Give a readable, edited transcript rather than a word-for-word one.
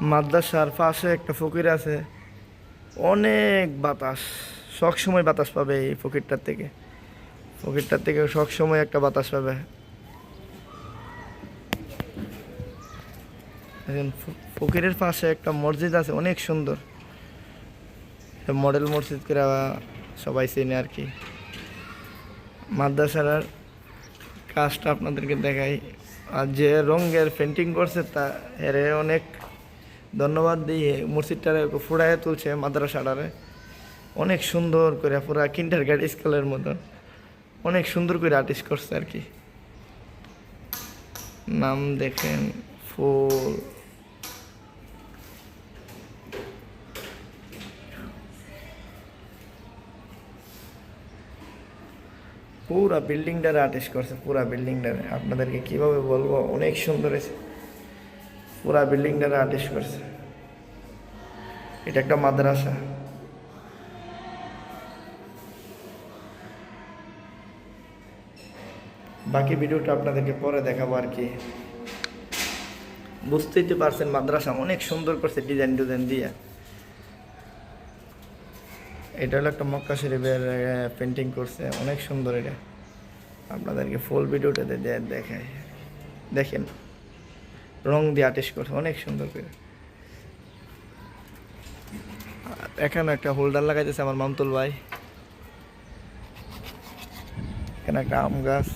মাদ্রাসার পাশে একটা ফকির আছে, অনেক বাতাস, সব সময় বাতাস পাবে এই ফকিরটার থেকে সব সময় একটা বাতাস পাবে। দেখেন, ফকিরের পাশে একটা মসজিদ আছে, অনেক সুন্দর মডেল মসজিদ করে সবাই চেনে আর কি। মাদ্রাসার কাজটা আপনাদেরকে দেখাই। আর যে রঙের পেন্টিং করছে তা এরে অনেক ধন্যবাদ দিয়ে মসজিদটারে ফুড়াইয়ে তুলছে। মাদ্রাসাটারে অনেক সুন্দর করে, পুরা কিন্ডার গার্ড স্কুলের মতন অনেক সুন্দর করে আর্টিস্ট করছে আর কি। নাম দেখেন, ফুল পুরা বিল্ডিংটারে আর্টিস্ট করছে, পুরা বিল্ডিংটারে আপনাদেরকে কিভাবে বলবো, অনেক সুন্দর হয়েছে। পুরা বিল্ডিংটারে আর্টিস্ট করছে। এটা একটা মাদ্রাসা। বাকি ভিডিওটা আপনাদেরকে পরে দেখাবো আর কি। বুঝতেই তো পারছেন, মাদ্রাসা অনেক সুন্দর করছে ডিজাইন ডিজাইন দিয়ে। এটা হলো একটা মক্কা শরীফের পেন্টিং করছে, অনেক সুন্দর। এটা আপনাদেরকে ফুল ভিডিওটাতে দেখায়, দেখেন রং দিয়ে আর্টিস্ট করছে অনেক সুন্দর করে। এখানে একটা হোল্ডার লাগাইতেছে আমার মামতুল ভাই। এখানে একটা আম গাছ।